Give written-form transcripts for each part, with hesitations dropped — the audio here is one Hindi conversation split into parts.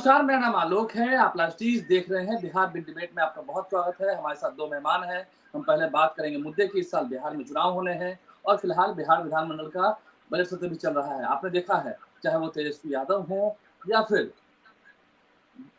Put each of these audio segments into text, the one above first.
नमस्कार, मेरा नाम आलोक है। आप लास्टीज़ देख रहे हैं। बिहार बिग डिबेट में आपका बहुत स्वागत है। हमारे साथ 2 मेहमान हैं। हम पहले बात करेंगे मुद्दे की, इस साल बिहार में चुनाव होने हैं और फिलहाल बिहार विधानमंडल का बजट सत्र भी चल रहा है। आपने देखा है, चाहे वो तेजस्वी यादव हों या फिर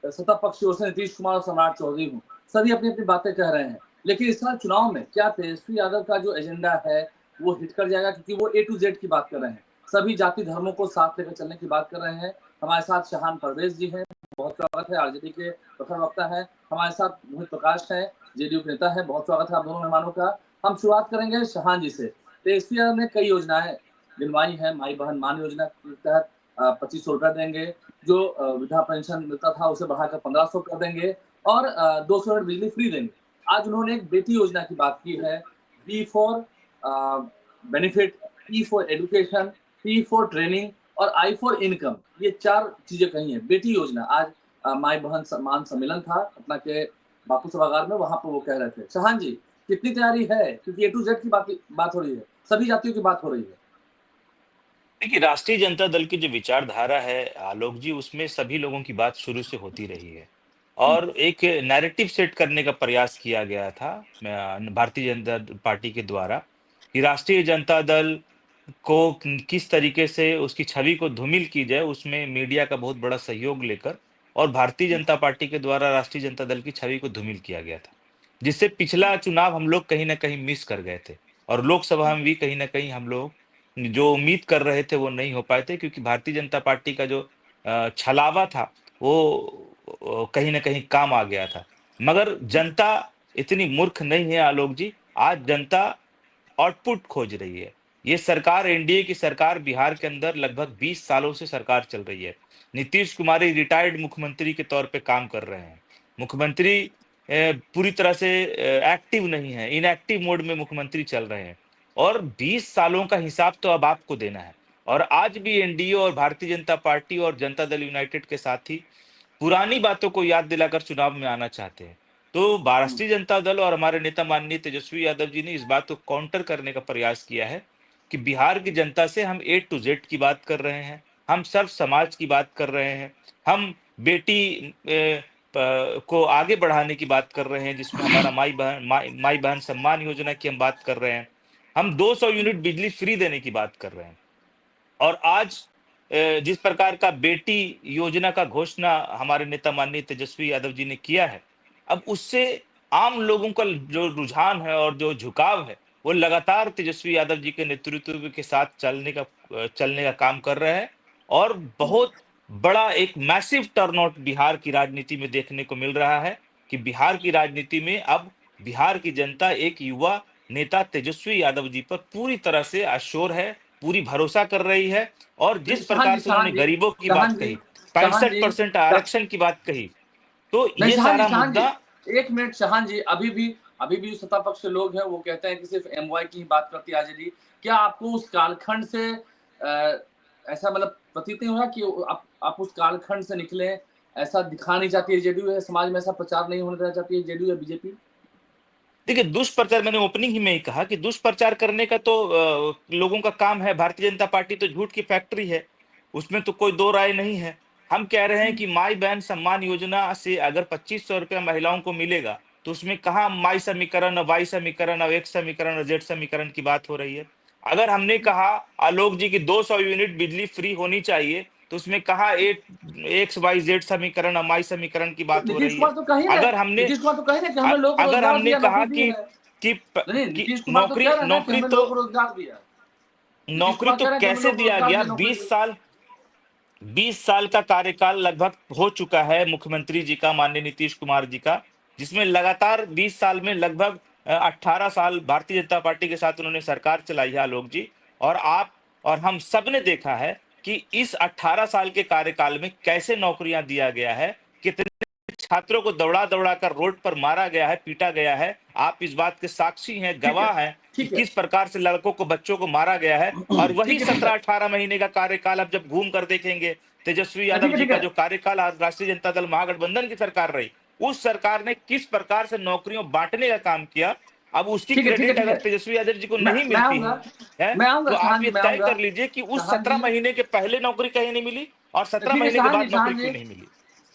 सत्ता पक्ष की ओर से नीतीश कुमार और सम्राट चौधरी हों, सभी अपनी-अपनी बातें कह रहे हैं। लेकिन इस साल चुनाव में क्या तेजस्वी यादव का जो एजेंडा है, वो हिट कर जाएगा? क्योंकि वो ए टू ज़ेड की बात कर रहे हैं। सभी जाति धर्मों को साथ लेकर चलने की बात कर रहे हैं। हमारे साथ शहान परवेज़ जी हैं, बहुत स्वागत है। आरजेडी के प्रखर वक्ता हैं। हमारे साथ मोहित प्रकाश हैं, जेडीयू के नेता हैं। बहुत स्वागत है आप दोनों मेहमानों का। हम शुरुआत करेंगे शहान जी से। तेजस्वी यादव ने कई योजनाएँ गिनवाई हैं। माई बहन मान योजना के तहत 2500 रुपए देंगे। जो वृद्धा पेंशन मिलता था उसे बढ़ाकर 1500 कर देंगे और 200 यूनिट बिजली फ्री देंगे। आज उन्होंने एक बेटी योजना की बात की है। B for benefit, E for education, T for training और आई फॉर इनकम। ये 4 चीजें कही हैं। बेटी योजना आज माई बहन सम्मान सम्मेलन था पटना के बापू सभागार में, वहां पर वो कह रहे थे। शहान जी, कितनी तैयारी है? क्योंकि ए टू जेड की बात हो रही है, सभी जातियों की बात हो रही है। देखिए, राष्ट्रीय जनता दल की जो विचारधारा है आलोक जी, उसमें सभी लोगों की बात शुरू से होती रही है हम्म, और एक नैरेटिव सेट करने का प्रयास किया गया था भारतीय जनता पार्टी के द्वारा कि राष्ट्रीय जनता दल को किस तरीके से उसकी छवि को धूमिल की जाए, उसमें मीडिया का बहुत बड़ा सहयोग लेकर और भारतीय जनता पार्टी के द्वारा राष्ट्रीय जनता दल की छवि को धूमिल किया गया था, जिससे पिछला चुनाव हम लोग कहीं ना कहीं मिस कर गए थे और लोकसभा में भी कहीं ना कहीं हम लोग जो उम्मीद कर रहे थे वो नहीं हो पाए थे, क्योंकि भारतीय जनता पार्टी का जो छलावा था वो कहीं न कहीं काम आ गया था। मगर जनता इतनी मूर्ख नहीं है आलोक जी, आज जनता आउटपुट खोज रही है। ये सरकार, एनडीए की सरकार बिहार के अंदर लगभग 20 सालों से सरकार चल रही है। नीतीश कुमार एक रिटायर्ड मुख्यमंत्री के तौर पे काम कर रहे हैं। मुख्यमंत्री पूरी तरह से एक्टिव नहीं है, इनएक्टिव मोड में मुख्यमंत्री चल रहे हैं और 20 सालों का हिसाब तो अब आपको देना है। और आज भी एनडीए और भारतीय जनता पार्टी और जनता दल यूनाइटेड के साथी पुरानी बातों को याद दिलाकर चुनाव में आना चाहते हैं। तो हम्म, राष्ट्रीय जनता दल और हमारे नेता माननीय तेजस्वी यादव जी ने इस बात को काउंटर करने का प्रयास किया है कि बिहार की जनता से हम ए टू जेड की बात कर रहे हैं, हम सर्व समाज की बात कर रहे हैं, हम बेटी को आगे बढ़ाने की बात कर रहे हैं, जिसमें हमारा माई बहन सम्मान योजना की हम बात कर रहे हैं, हम 200 यूनिट बिजली फ्री देने की बात कर रहे हैं। और आज जिस प्रकार का बेटी योजना का घोषणा हमारे नेता माननीय तेजस्वी यादव जी ने किया है, अब उससे आम लोगों का जो रुझान है और जो झुकाव है, वो लगातार तेजस्वी यादव जी के नेतृत्व के साथ चलने का काम कर रहे हैं और हम्म। बहुत बड़ा एक मैसिव टर्नआउट बिहार की राजनीति में देखने को मिल रहा है कि बिहार की राजनीति में अब बिहार की जनता एक युवा नेता तेजस्वी यादव जी पर पूरी तरह से अश्योर है, पूरी भरोसा कर रही है। और नहीं, जिस प्रकार से उन्होंने गरीबों की बात कही, शहान जी, 65% आरक्षण की बात कही, तो नहीं, ये सारा मुद्दा। 1 मिनट शहान जी, अभी भी जो सत्ता पक्ष के लोग हैं वो कहते हैं कि सिर्फ एमवाई की ही बात करती है आरजेडी। क्या आपको उस कालखंड से ऐसा मतलब प्रतीत नहीं हो रहा कि आप उस कालखंड से निकले, ऐसा दिखाना नहीं चाहती है जेडीयू, है समाज में ऐसा प्रचार नहीं होने देना चाहती है जेडीयू या बीजेपी? देखिए, दुष्प्रचार मैंने ओपनिंग ही में ही कहा कि दुष्प्रचार करने का तो लोगों का काम है। भारतीय जनता पार्टी तो झूठ की फैक्ट्री है, उसमें तो कोई दो राय नहीं है। हम कह रहे हैं कि माई बहन सम्मान योजना से अगर 2500 रुपया महिलाओं को मिलेगा, तो उसमें कहाँ माई समीकरण और वाई समीकरण और एक्स समीकरण और जेड समीकरण की बात हो रही है। अगर हमने कहा आलोक जी की 200 यूनिट बिजली फ्री होनी चाहिए, तो उसमें कहाँ एक्स वाई जेड समीकरण और माई समीकरण की तो बात हो रही है। अगर हमने नीतीश कुमार तो कह रहे हैं कि हमने लोगों को अगर रोजगार हमने दिया, कहा नौकरी दी है। कि नहीं, कि नीतीश कुमार तो नौकरी कह रहे हैं ना कि नौकरी हमने तो लोगों को रोजगार दिया। नीतीश नौकरी कुमार तो कह रहे हैं कि हमने कैसे लोगों को दिया रोजगार गया? दिया, नौकरी 20 दी। साल 20 साल का कार्यकाल लगभग हो चुका है मुख्यमंत्री जी का, माननीय नीतीश कुमार जी का, जिसमें लगातार 20 साल में लगभग 18 साल भारतीय जनता पार्टी के साथ उन्होंने सरकार चलाई है आलोक जी। और आप और हम सब ने देखा है कि इस 18 साल के कार्यकाल में कैसे नौकरियां दिया गया है, कितने छात्रों को दौड़ा दौड़ा कर रोड पर मारा गया है, पीटा गया है। आप इस बात के साक्षी हैं, ठीक है, गवाह हैं कि ठीक है। किस प्रकार से लड़कों को, बच्चों को मारा गया है। और वही ठीक है, ठीक है। 17-18 महीने का कार्यकाल अब जब घूम कर देखेंगे, तेजस्वी यादव ठीक है, जी ठीक का है। जो कार्यकाल आज राष्ट्रीय जनता दल महागठबंधन की सरकार रही, उस सरकार ने किस प्रकार से नौकरियों बांटने का काम किया, अब उसकी ठीक है, ठीक है, क्रेडिट ठीक अगर है। तेजस्वी यादव जी को मैं नहीं मैं मिलती आऊँगा, है, मैं आऊँगा तो आप शहान जी, ये मैं तय आऊँगा। कर लीजिए कि उस शहान 17 जी, महीने के पहले नौकरी कहीं नहीं मिली और 17 ठीक है, महीने के बाद नौकरी क्यों नहीं मिली।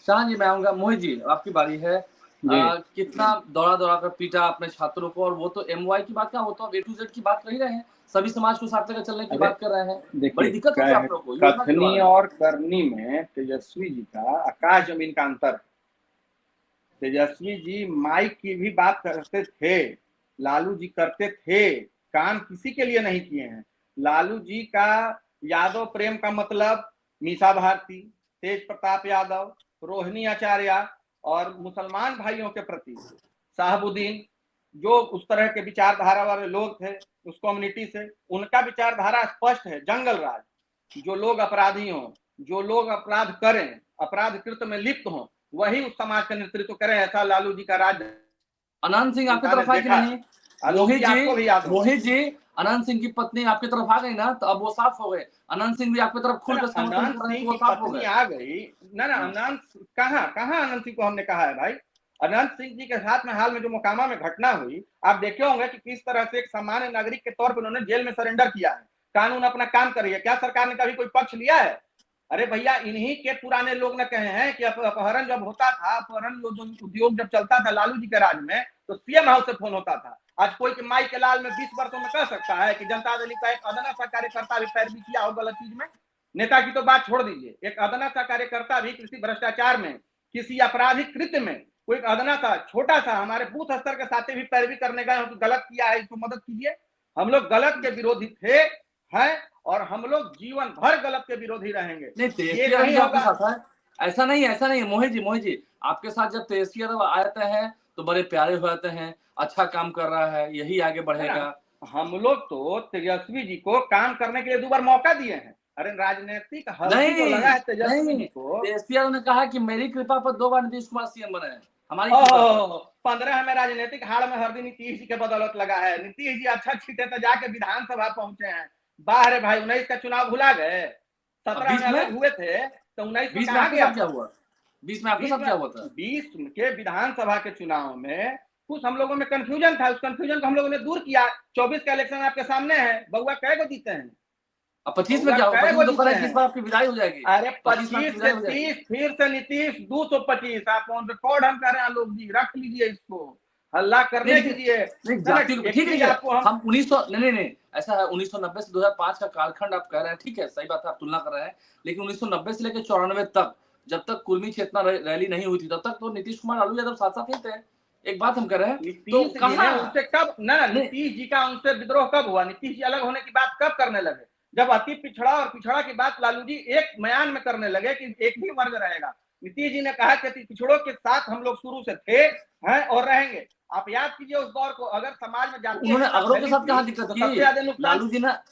शाह जी मैं आऊंगा। मोहित जी आपकी बारी है। कितना दौड़ा दौड़ा कर पीटा अपने छात्रों को, और वो तो एमवाई की बात क्या, वो तो A to Z की बात कर ही रहे हैं, सभी समाज को साथ लेकर चलने की बात कर रहे हैं। बड़ी देखिए, दिक्कत होती है आप लोग को योजना के कथनी द्वारा। और करनी में तेजस्वी जी का आकाश जमीन का अंतर। तेजस्वी जी माइक की भी बात करते थे, लालू जी करते थे, काम किसी के लिए नहीं किए हैं। लालू जी का यादव प्रेम का मतलब मीसा भारती, तेज प्रताप यादव, रोहिणी आचार्य और मुसलमान भाइयों के प्रति साहबुद्दीन, जो उस तरह के विचारधारा वाले लोग थे उस कम्युनिटी से, उनका विचारधारा स्पष्ट है, जंगल राज। जो लोग अपराधी हों, जो लोग अपराध करें, अपराध कृत्य में लिप्त हों, वही उस समाज का नेतृत्व करें, ऐसा लालू जी का राज अनंत सिंह आपकी तरफ है कि नहीं? मोहित जी अनंत सिंह की पत्नी आपकी तरफ आ गई ना, तो अब वो साफ हो गए। अनंत सिंह भी आपकी तरफ खुल कर समर्थन कर रहे हैं, वो साफ हो गए। आ गई ना अनंत कहाँ अनंत सिंह को हमने कहा है भाई। अनंत सिंह जी के साथ में हाल में जो मोकामा में घटना हुई, आप देखे होंगे कि किस तरह से एक सामान्य नागरिक के तौर पर उन्होंने जेल में सरेंडर किया है। कानून अपना काम कर रही है, क्या सरकार ने कभी कोई पक्ष लिया है? अरे भैया, इन्हीं के पुराने लोग न कहे हैं कि अपहरण जब होता था, अपहरण उद्योग जब चलता था लालू जी के राज में, तो सीएम हाउस से फोन होता था। आज कोई माई के लाल में 20 वर्षों में कह सकता है कि जनता दल का एक अदना सा कार्यकर्ता भी पैरवी किया हो गलत चीज में? नेता की तो बात छोड़ दीजिए, एक अदना सा कार्यकर्ता भी किसी भ्रष्टाचार में, किसी आपराधिक कृत्य में, कोई अदना सा छोटा सा हमारे बूथ स्तर के साथी भी पैरवी करने गए हो तो गलत किया है, इसको मदद कीजिए। हम लोग गलत के विरोधी थे, हैं, और हम लोग जीवन भर गलत के विरोधी रहेंगे। ये नहीं आपके साथ है, ऐसा नहीं है मोहित जी आपके साथ जब तेजस्वी यादव आते हैं तो बड़े प्यारे हो जाते हैं, अच्छा काम कर रहा है, यही आगे बढ़ेगा। हम लोग तो तेजस्वी जी को काम करने के लिए 2 बार मौका दिए हैं। अरे राजनीतिक हल्दी जो लगा है तेजस्वी जी को, तेजस्वी यादव ने कहा कि मेरी कृपा पर 2 बार नीतीश कुमार सीएम बने हैं, हमारी 15 में राजनीतिक हाड़ में हल्दी नीतीश जी के बदौलत लगा है। नीतीश जी अच्छा छीटे तो जाके विधानसभा पहुंचे हैं। बाहर भाई 19 का चुनाव भुला गए, 17 में अलग हुए थे तो 19 में कहा गया? 20 में आपके साथ क्या हुआ था? 20 के विधानसभा के चुनाव में कुछ हम लोगों में कंफ्यूजन था, उस कंफ्यूजन को हम लोगों ने दूर किया। 24 का इलेक्शन आपके सामने है, बउआ कै को जीते हैं? अब 25 में क्या होगा? 25 तो करें, किस बार आपकी विदाई हो जाएगी। अरे 25 से 30 फिर से नीतीश 225। आप ऑन रिकॉर्ड हम कह रहे हैं, लोग जी रख लीजिए, इसको हल्ला करने दीजिए। ठीक है, हम 1900 नहीं ऐसा है, 1990 से 2005 का कालखंड आप कह रहे हैं, ठीक है, सही बात है, आप तुलना कर रहे हैं। लेकिन 1990 से लेकर 94 तक, जब तक कुर्मी चेतना रैली नहीं हुई थी, तब तक तो नीतीश कुमार लालू यादव साथ साथ ही थे। एक बात हम कर रहे हैं, तो कहां उनसे कब ना नीतीश जी का उनसे विद्रोह कब हुआ? नीतीश जी अलग होने की बात कब करने लगे? जब अति पिछड़ा और पिछड़ा की बात लालू जी एक म्यान में करने लगे कि एक ही वर्ग रहेगा। नीतीश जी ने कहा कि पिछड़ों के साथ हम लोग शुरू से थे, हैं और रहेंगे। आप याद कीजिए उस दौर को। अगर समाज में जाती उन्होंने अगरों के साथ कहां दिक्कत की? लालू जी ना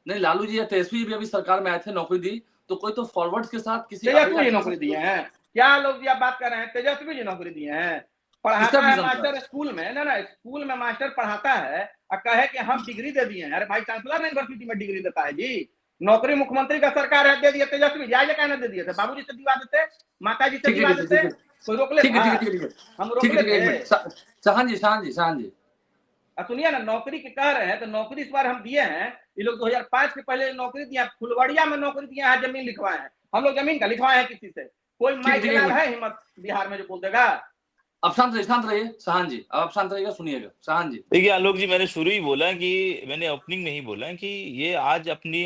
नहीं, लालू जी या तेजस्वी भी अभी सरकार में आए थे, नौकरी दी, तो कोई तो फॉरवर्ड के साथ किसी नौकरी दिए हैं क्या? लोग जी आप बात कर रहे हैं, तेजस्वी जी नौकरी दिए हैं? पढ़ाता है मास्टर स्कूल में, ना स्कूल में मास्टर पढ़ाता है और कहे कि हम डिग्री दे दिए हैं। अरे भाई, चांसलर यूनिवर्सिटी में डिग्री देता है जी। नौकरी मुख्यमंत्री का सरकार है, दे दिए। तेजस्वी जाए कहने दे दिए थे, बाबूजी से दिवा देते, माता जी से दिवा देते, कोई रोक ले? हम रोक ले? शाहन जी सुनिए ना, नौकरी के कह रहे हैं तो नौकरी इस बार हम दिए हैं। ये लोग 2005 के पहले नौकरी दिया, फुलवड़िया में नौकरी दिया है, जमीन लिखवाए हैं। हम लोग जमीन का लिखवाए हैं किसी से? कोई माइक है हिम्मत बिहार में जो बोल देगा? अब शांत रहिए शाहन जी, अब आप शांत रहिएगा, सुनिएगा शाहन जी। देखिए आलोक जी, मैंने शुरू ही बोला कि मैंने ओपनिंग में ही बोला कि ये आज अपनी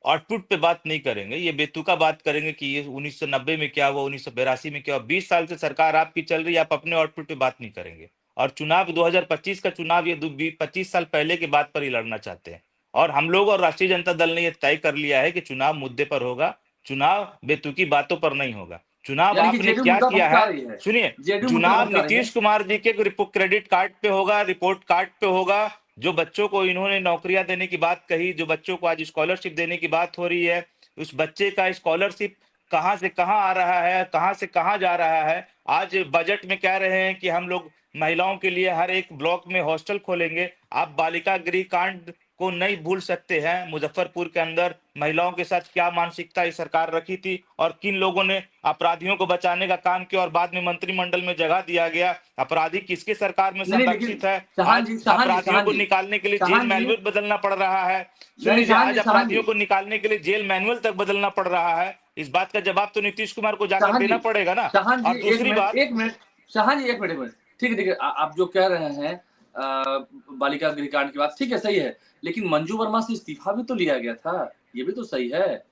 आउटपुट पे बात नहीं करेंगे, ये बेतुका बात करेंगे कि ये 1990 में क्या हुआ, 1982 में क्या हुआ। 20 साल से सरकार आपकी चल रही है, आप अपने आउटपुट पे बात नहीं करेंगे। और चुनाव 2025 का चुनाव, ये 25 साल पहले की बात पर ही लड़ना चाहते हैं। और हम लोग और राष्ट्रीय जनता दल ने ये तय कर लिया है कि चुनाव मुद्दे पर होगा, चुनाव बेतुकी बातों पर नहीं होगा। चुनाव आपने क्या किया है, सुनिए, चुनाव नीतीश कुमार जी के क्रेडिट कार्ड पे होगा, रिपोर्ट कार्ड पे होगा। जो बच्चों को इन्होंने नौकरियां देने की बात कही, जो बच्चों को आज स्कॉलरशिप देने की बात हो रही है, उस बच्चे का स्कॉलरशिप कहां से कहां आ रहा है, कहां से कहां जा रहा है। आज बजट में कह रहे हैं कि हम लोग महिलाओं के लिए हर एक ब्लॉक में हॉस्टल खोलेंगे। आप बालिका गृह कांड को नहीं भूल सकते हैं। मुजफ्फरपुर के अंदर महिलाओं के साथ क्या मानसिकता इस सरकार रखी थी और किन लोगों ने अपराधियों को बचाने का काम किया और बाद में मंत्रिमंडल में जगह दिया गया। अपराधी किसके सरकार में संरक्षित है? आज अपराधियों को निकालने के लिए जेल मैनुअल बदलना पड़ रहा है। सुनिए, आज अपराधियों को निकालने के लिए जेल मैनुअल तक बदलना पड़ रहा है। इस बात का जवाब तो नीतीश कुमार को जाकर देना पड़ेगा ना। शाहन और जी दूसरी बात, एक मिनट शाहन जी, एक मिनट ठीक है, देखिए आप जो कह रहे हैं बालिका गृहकांड की बात ठीक है, सही है, लेकिन मंजू वर्मा से इस्तीफा भी तो लिया गया था, ये भी तो सही है।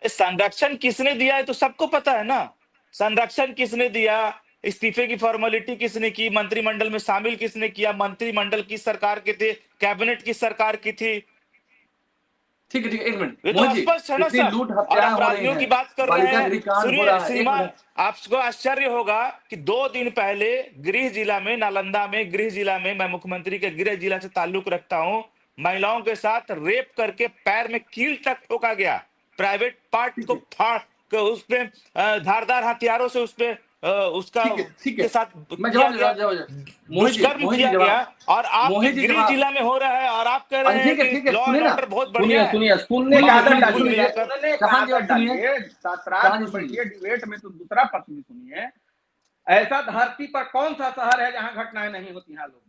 संरक्षण किसने दिया है तो सबको पता है ना। संरक्षण किसने दिया, इस्तीफे की फॉर्मेलिटी किसने की, मंत्रिमंडल में शामिल किसने किया, मंत्रिमंडल किस सरकार के थे, कैबिनेट किस सरकार की थी, ठीक है, एक मिनट ये तो मोहन जी, स्पष्ट है ना इतनी सब। लूट और हत्याएं हो रही अपराधियों हैं, की बात कर रहे बालिका हैं। गृहकांड हो सुनिए रहा है, एक श्रीमान, मिनट, आपको आश्चर्य होगा कि 2 दिन पहले गृह जिला में, नालंदा में गृह जिला में, मैं मुख्यमंत्री के गृह जिला से ताल्लुक रखता हूं, महिलाओं के साथ रेप करके पैर में कील तक ठोका गया, प्राइवेट पार्ट को फाड़ के उसपे धारदार हथियारों से उसपे उसका ठीक के है, साथ मैं किया जवाब गया, दुष्कर्म किया गया, और आपके गृह जिला में हो रहा है और आप कह रहे हैं कि लॉ एंड ऑर्डर बहुत बढ़िया है। सुनने की आदत डालिए, सुनिए, सुनने का आदत डालिए, शास्त्रार्थ में बैठिए, डिबेट में तो दूसरा पक्ष भी सुनिए। ऐसा धरती पर कौन सा शहर है जहां घटनाएं नहीं होती हैं लोग?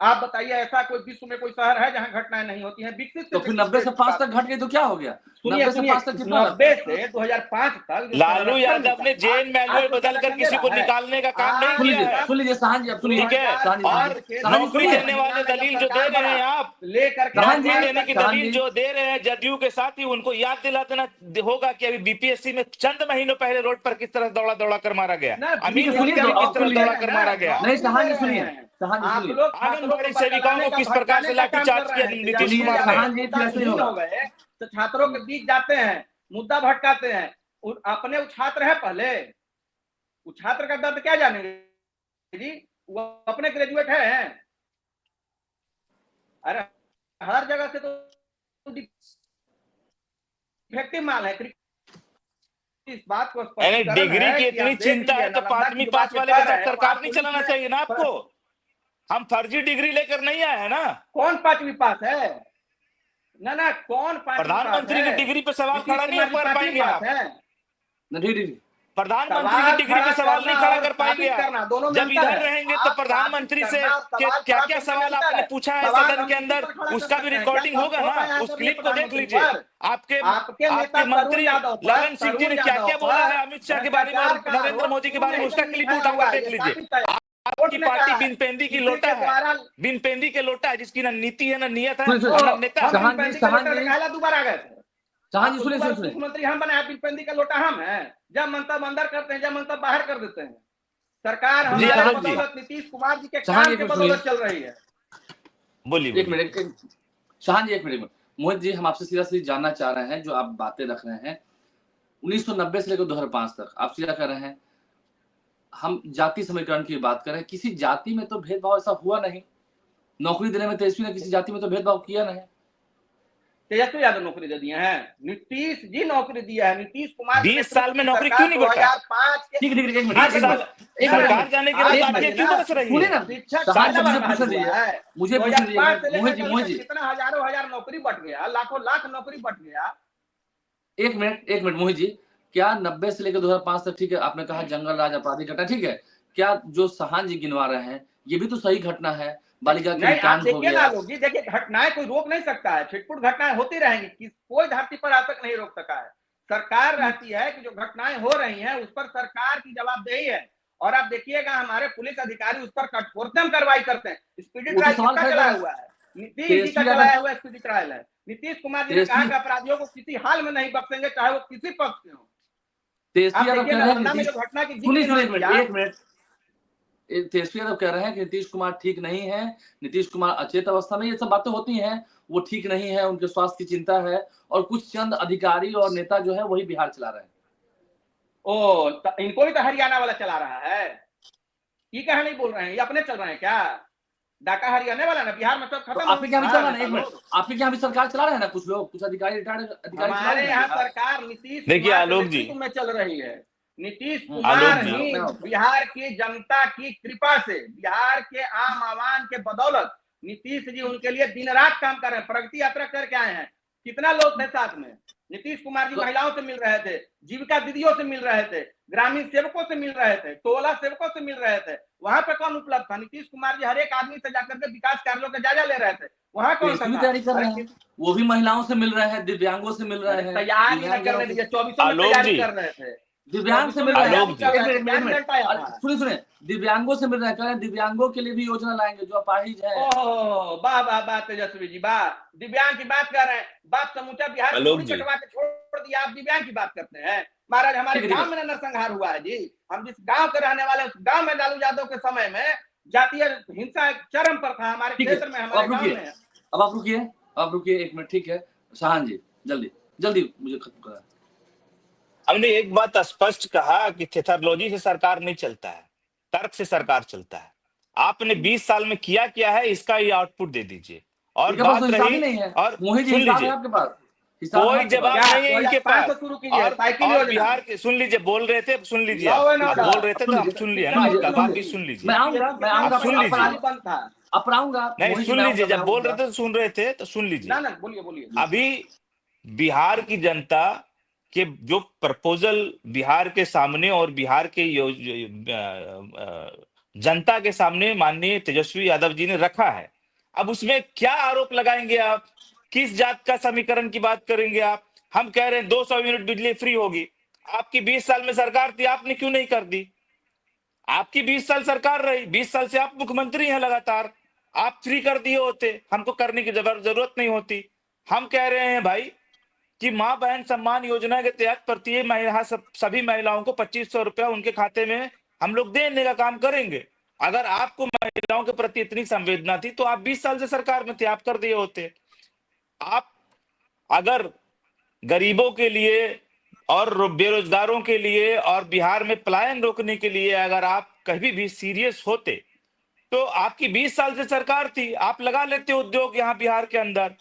आप बताइए, ऐसा कोई विश्व में कोई शहर है जहां घटनाएं नहीं होती हैं? विकसित तो फिर 90 से 5 तक घट गई तो क्या हो गया? 90 से 5 तक कितना? 90 से 2005 तक लालू यादव ने जेल मैनुअल बदल कर किसी को निकालने का काम नहीं किया है। सुन लीजिए शाहन जी, अब सुनिए, ठीक है, और नौकरी देने वाले दलील जो दे रहे हैं आप, नौकरी देने की दलील जो दे रहे हैं जदयू के साथ ही, उनको याद दिला देना होगा कि अभी बीपीएससी में चंद महीनों पहले रोड पर किस तरह दौड़ा दौड़ा कर मारा गया, अमीर किस तरह दौड़ा कर मारा गया। नहीं शाहन जी सुनिए, आंगनबाड़ी सेविकाओं को किस प्रकार से लाठीचार्ज किया नीतीश कुमार ने। हो गए तो छात्रों के बीच जाते हैं, मुद्दा भटकाते हैं। अपने वो छात्र है, पहले वो छात्र का दर्द क्या जानेंगे जी? वो अपने ग्रेजुएट है। अरे हर जगह से तो डिफेक्टिव माल है। इस बात को डिग्री की इतनी चिंता है तो 5वीं पास वाले के साथ सरकार नहीं चलाना चाहिए ना आपको। हम फर्जी डिग्री लेकर नहीं आए हैं ना। कौन 5वीं पास है? ना कौन प्रधानमंत्री की डिग्री पे सवाल खड़ा नहीं कर पाएंगे आप। प्रधानमंत्री की डिग्री पे सवाल नहीं खड़ा कर पाएंगे आप। जब इधर रहेंगे तो प्रधानमंत्री से क्या क्या सवाल आपने पूछा है सदन के अंदर, उसका भी रिकॉर्डिंग होगा ना, उस क्लिप को देख लीजिए। आपके मंत्री ललन सिंह जी ने क्या क्या बोला है अमित शाह के बारे में और नरेंद्र मोदी के बारे में, उसका क्लिप उठाकर देख लीजिए। आपकी पार्टी बिन पेंदी की लोटा है, बिन पेंदी के लोटा है, जिसकी ना नीति है ना नियत है ना नेता। दोबारा गए थे सुनिए, मुख्यमंत्री हम बने, बिन पेंदी का लोटा हम है। जब मंतव्य अंदर करते हैं, जब मंतव्य बाहर कर देते हैं। सरकार हमारे बदौलत नीतीश कुमार जी के काम के बदौलत चल रही है। बोलिए एक मिनट शाहन जी, एक मिनट मोहित जी, हम आपसे सीधा जानना चाह रहे हैं, जो आप बातें रख रहे हैं 1990 से लेकर 2005 तक, आप सीधा कर रहे हैं हम जाति समीकरण की बात करें, किसी जाति में तो भेदभाव ऐसा हुआ नहीं। नौकरी देने में तेजस्वी ने किसी जाति में तो भेदभाव किया नहीं। तेजस्वी यादव नौकरी दे दिए हैं, नीतीश जी नौकरी दिया है। नीतीश कुमार 20 साल में नौकरी क्यों नहीं बढ़ा? 2005 सरकार जाने के बाद बात क्यों बरस रही है? मुझे मोहित जी कितना हजारों नौकरी बट गया, लाखों लाख नौकरी बट गया। एक मिनट मोहित जी, क्या 90 से लेकर 2005 तक, ठीक है आपने कहा जंगल राज अपराधी घटना, ठीक है, क्या जो शाहन जी गिनवा रहे हैं ये भी तो सही घटना है? बालिका नहीं, आप देखिए ना लोग जी, देखिए घटनाएं कोई रोक नहीं सकता है, छिटपुट घटनाएं होती रहेंगी, कोई धरती पर आज तक नहीं रोक सका है। सरकार रहती है कि जो घटनाएं हो रही हैं उस पर सरकार की जवाबदेही है। और आप देखिएगा हमारे पुलिस अधिकारी उस पर कठोरतम कार्रवाई करते हैं। स्पीडी ट्रायल किसका चलाया हुआ है? नीतीश जी का चलाया हुआ स्पीडी ट्रायल है। नीतीश कुमार जी ने कहा कि अपराधियों को किसी हाल में नहीं बख्शेंगे, चाहे वो किसी पक्ष के हो। तेजस्वी यादव कह रहे हैं कि नीतीश कुमार ठीक नहीं है, नीतीश कुमार अचेत अवस्था में, ये सब बातें होती हैं, वो ठीक नहीं है, उनके स्वास्थ्य की चिंता है, और कुछ चंद अधिकारी और नेता जो है वही बिहार चला रहे हैं। इनको भी तो हरियाणा वाला चला रहा है, ये कहा नहीं बोल रहे हैं, ये अपने चल रहे हैं क्या? डाका हरियाणा वाला ना, बिहार में सब खत्म। तो आपके क्या चल रहा है? एक मिनट, आपके क्या भी सरकार चला रहे हैं ना कुछ लोग, कुछ अधिकारी, रिटायर्ड अधिकारी। हमारे यहाँ सरकार नीतीश देखिए आलोक जी में चल रही है। नीतीश कुमार ही बिहार की जनता की कृपा से, बिहार के आम आवाम के बदौलत नीतीश जी उनके लिए दिन रात काम कर रहे हैं। प्रगति यात्रा करके आए हैं, कितना लोग थे साथ में? नीतीश कुमार जी महिलाओं से मिल रहे थे, जीविका दीदियों से मिल रहे थे, ग्रामीण सेवकों से मिल रहे थे, टोला सेवकों से मिल रहे थे। वहां पे कौन उपलब्ध था? नीतीश कुमार जी हर एक आदमी से जाकर के विकास कार्यों का जायजा ले रहे थे। वहाँ कौन सा PSC की था? तैयारी कर रहे अरे हैं, वो भी महिलाओं से मिल रहे हैं, दिव्यांगों से मिल रहे हैं, तैयारी न दिव्यांग करने जनों से- दीजिए, 24 में आलोक तैयारी जी, कर रहे थे, दिव्यांग से 24 मिल में रहे हैं। आलोक तैयारी जी, कर एक रहे थे, मिनट क्या एक मिनट, रिजल्ट आया अरे था? सुनिए, दिव्यांगों से मिल रहे हैं, कह रहे हैं दिव्यांगों के लिए भी योजना लाएंगे, जो अपाहिज है। ओह वाह वाह वाह तेजस्वी जी वाह, दिव्यांग की बात कर रहे हैं, बात समूचा बिहार की आलोक पूरी जी, कटवा के छोड़ दिया, आप दिव्यांग की बात करते हैं। महाराज हमारे ठीक है, गांव में नरसंहार हुआ है जी, हम जिस गांव के रहने वाले, उस गांव में लालू यादव के समय में जातीय हिंसा चरम पर था, हमारे ठीक है, क्षेत्र में, अब हमारे आप गांव रुकिए, में। अब आप रुकिए 1 मिनट, ठीक है शाहान जी, जल्दी जल्दी मुझे खत्म करा। हमने एक बात स्पष्ट कहा कि थेथरोलॉजी से सरकार नहीं चलता है, तर्क से सरकार चलता है। आपने 20 साल में किया क्या है, इसका ये आउटपुट दे दीजिए। और इनके पास तो बात हिसाब ही रही, नहीं है, और मोहित जी, सुन हिसाब है लीजिए, आपके पास? हिसाब है कोई आपके जवाब पास? क्या नहीं है इनके 2005 पास। से शुरू कीजिए और साइकिल और योजना, बिहार के, सुन लीजिए, बोल रहे थे, सुन लीजिए, लॉ एंड आप ऑर्डर, बोल रहे थे सुन तो हम लीजिए, सुन लिए सुन ना, लीजिए, अब आप भी सुन लीजिए। मैं आऊंगा आप सुन लीजिए, बंद था। अपनाऊंगा नहीं मोहित जी, सुन मैं लीजिए, आऊंगा, जब बोल रहे थे तो सुन रहे थे, तो सुन लीजिए। ना बोलिए बोलिए। अभी बिहार की जनता के जो प्रपोजल बिहार के सामने और बिहार के जनता के सामने माननीय तेजस्वी यादव जी ने रखा है, अब उसमें क्या आरोप लगाएंगे आप? किस जात का समीकरण की बात करेंगे आप? हम कह रहे हैं 200 यूनिट बिजली फ्री होगी। आपकी 20 साल में सरकार थी, आपने क्यों नहीं कर दी? आपकी 20 साल सरकार रही, 20 साल से आप मुख्यमंत्री हैं लगातार, आप फ्री कर दिए होते, हमको करने की जरूरत नहीं होती। हम कह रहे हैं भाई कि मां बहन सम्मान योजना के तहत प्रत्येक महिला, सभी महिलाओं को 2500 रुपया उनके खाते में हम लोग देने का काम करेंगे। अगर आपको महिलाओं के प्रति इतनी संवेदना थी तो आप 20 साल से सरकार में थे, आप कर दिए होते। आप अगर गरीबों के लिए और बेरोजगारों के लिए और बिहार में पलायन रोकने के लिए अगर आप कभी भी सीरियस होते तो आपकी 20 साल से सरकार थी, आप लगा लेते उद्योग यहां बिहार के अंदर।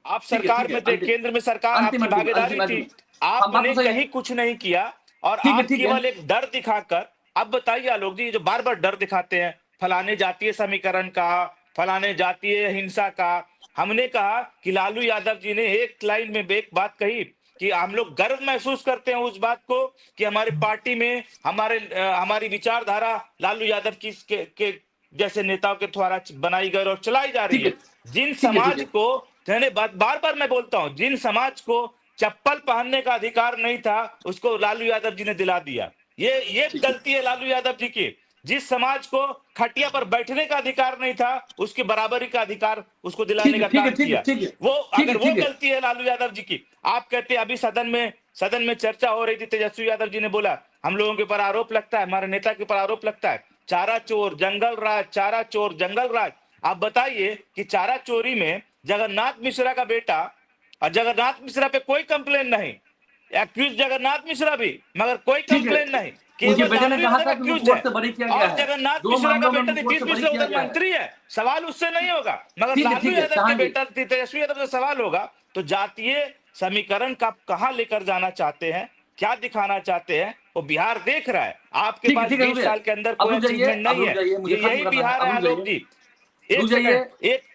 आप सरकार ठीक है, में थे, केंद्र में सरकार आपकी भागीदारी थी, हम बात आपने तो सही है, कहीं कुछ नहीं किया। और ठीक है, आप ठीक है, केवल एक डर दिखाकर, अब बताइए आलोक जी, ये जो बार बार डर दिखाते हैं, फलाने जातीय समीकरण का, फलाने जातीय हिंसा का, हमने कहा कि लालू यादव जी ने एक लाइन में एक बात कही कि हम लोग गर्व महसूस करते हैं उस बात को कि हमारे पार्टी में हमारी विचारधारा लालू यादव के जैसे नेताओं के द्वारा बनाई गई और चलाई जा रही ठीक है, है। जिन ठीक है, समाज को, बार बार मैं बोलता हूं, जिन समाज को चप्पल पहनने का अधिकार नहीं था उसको लालू यादव जी ने दिला दिया। ये ठीक है, गलती है लालू यादव जी की। जिस समाज को खटिया पर बैठने का अधिकार नहीं था उसके बराबरी का अधिकार उसको दिलाने का काम किया। वो अगर वो गलती है लालू यादव जी की। आप कहते हैं अभी सदन में चर्चा हो रही थी, तेजस्वी यादव जी ने बोला हम लोगों के ऊपर आरोप लगता है, हमारे नेता के ऊपर आरोप लगता है चारा चोर जंगल राज, चारा चोर जंगल राज। आप बताइए कि चारा चोरी में जगन्नाथ मिश्रा का बेटा, और जगन्नाथ मिश्रा पे कोई कंप्लेन नहीं, एक्यूज जगन्नाथ मिश्रा भी, मगर कोई कंप्लेन नहीं, केवल लालू यादव एक्यूज है। और जगन्नाथ मिश्रा का बेटा नीतीश मिश्रा उधर मंत्री है, सवाल उससे नहीं होगा, मगर लालू यादव के बेटा तेजस्वी यादव से सवाल होगा। तो जातीय समीकरण का कहां लेकर जाना चाहते हैं, क्या दिखाना चाहते हैं, वो बिहार देख रहा है। आपके पास 20 साल के अंदर कोई अचीवमेंट नहीं है। ये यही बिहार है आलोक जी। एक सेकंड,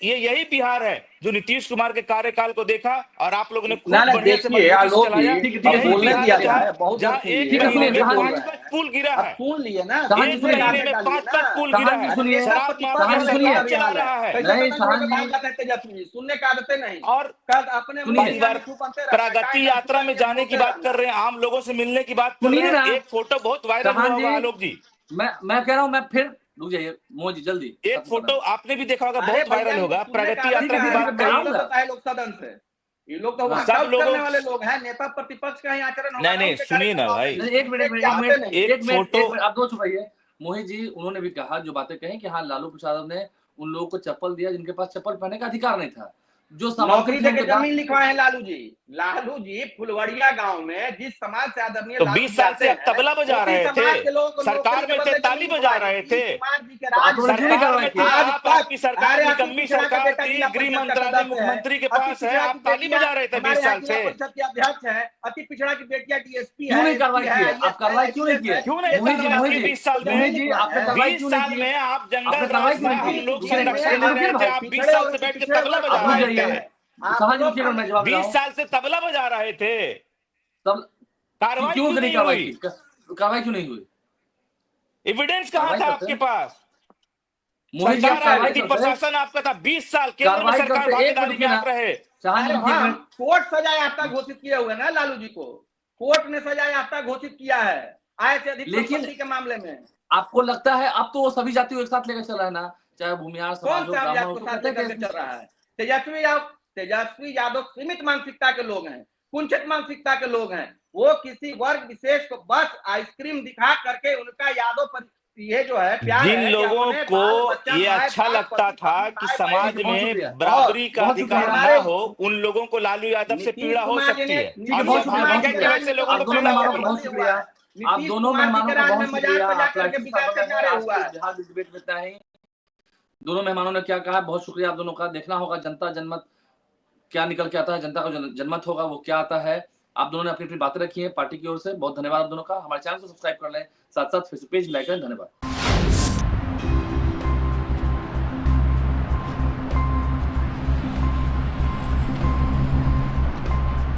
ये यही बिहार है जो नीतीश कुमार के कार्यकाल को देखा और आप लोगों ने खूब बढ़िया से मजबूती से चलाया। यही बिहार है जहां एक महीने में 5-5 पुल गिरा है, सुन लिए ना, एक महीने में 5-5 पुल गिरा है। शराब माफिया सरकार चला रहा है। सुनने का आदतें नहीं, और अपने प्रगति यात्रा में जाने की बात कर रहे हैं, आम लोगों से मिलने की बात कर रहे हैं। एक फोटो बहुत वायरल हुआ होगा आलोक जी, मैं कह रहा हूं, मैं फिर रुक जाइए मोदी जी, जल्दी एक फोटो आपने भी देखा होगा, बहुत वायरल होगा, प्रगति यात्रा की बात करिए। लोग सदन से, ये लोग तो सब लोग करने वाले लोग हैं, नेता प्रतिपक्ष का ही आचरण होगा। नहीं सुनिए ना भाई, एक मिनट आप दो छुपाइए। मोहित जी, उन्होंने भी कहा, जो बातें कही कि हाँ लालू प्रसाद ने उन लोगों को चप्पल दिया जिनके पास चप्पल पहनने का अधिकार नहीं था, जो नौकरी देके जमीन लिखवाए हैं लालू जी फुलवड़िया गांव में जिस समाज से आदरणीय तो 20 साल से अब तबला बजा रहे थे, सरकार में थे ताली बजा रहे थे, सरकार में थे आप, आपकी सरकार निकम्मी सरकार थी, गृह मंत्रालय मुख्यमंत्री के पास है, आप ताली बजा रहे थे 20 साल से। अध्यक्ष है, अति पिछड़ा की बेटियां डीएसपी है, क्यों नहीं कार्रवाई किए? आप कार्रवाई क्यों नहीं किए? क्यों नहीं कार्रवाई की? 20 साल में, 20 साल में आप जंगल राज में हम लोग संरक्षण दे रहे थे, आप 20 साल से बैठ के तबला बजा रहे थे, 20 साल से तबला बजा रहे थे, तब कार्रवाई क्यों नहीं हुई? कार्रवाई क्यों नहीं हुई? एविडेंस कहां था आपके पास? मोहित जी आप सरकार है, कार्रवाई लेकिन करते हैं, प्रशासन आपका था 20 साल, केंद्र में कार्रवाई सरकार करते, एक मिनट भागीदारी में रुकिए आप ना, रहे। चाहे अरे रुकिए हाँ, मिनट, कोर्ट सजा याफ्ता घोषित किए हुए ना लालू जी को, कोर्ट ने सजा याफ्ता घोषित किया है आय से अधिक लेकिन संपत्ति के मामले में। आपको लगता है अब तो वो सभी जाति को एक साथ लेकर चल रहा है ना, चाहे भूमिहार कौन समाज हो, सा ब्राह्मण जात हो, को तो साथ कहते हैं लेकर के कि चल रहा है? तेजस्वी यादव सीमित मानसिकता के लोग हैं, कुंठित मानसिकता के लोग हैं। वो किसी वर्ग विशेष को बस आइसक्रीम दिखा करके उनका यादव ये जो है प्यार जिन है कि लोगों अपने को बाल बच्चा, ये माए अच्छा बाप, लगता पति था पत्नी, कि भाई समाज बहन, ठीक है, बहुत में शुक्रिया, बराबरी का बहुत अधिकार शुक्रिया। ना हमारे हो, उन लोगों को लालू यादव से नीतीश पीड़ा हो कुमार जी सकती ने है, ठीक है, और बहुत शुक्रिया, बहुत स्वाभाविक है कि शुक्रिया। वैसे लोगों आप को दोनों पीड़ा मेहमानों होगी। का बहुत शुक्रिया, आप नीतीश दोनों कुमार जी मेहमानों के का राज में बहुत मजार शुक्रिया। पर आप जाकर के लाइव विजय से में न्यारे आज हुआ के है। बिहार डिबेट में इतना ही। दोनों मेहमानों ने क्या कहा, बहुत शुक्रिया आप दोनों का। देखना होगा जनता जनमत क्या निकल के आता है, जनता का जनमत होगा वो क्या आता है। आप दोनों ने अपनी अपनी बातें रखी है पार्टी की ओर से, बहुत धन्यवाद आप दोनों का। हमारे चैनल को सब्सक्राइब कर लें, साथ साथ फेसबुक पेज लाइक करें। धन्यवाद।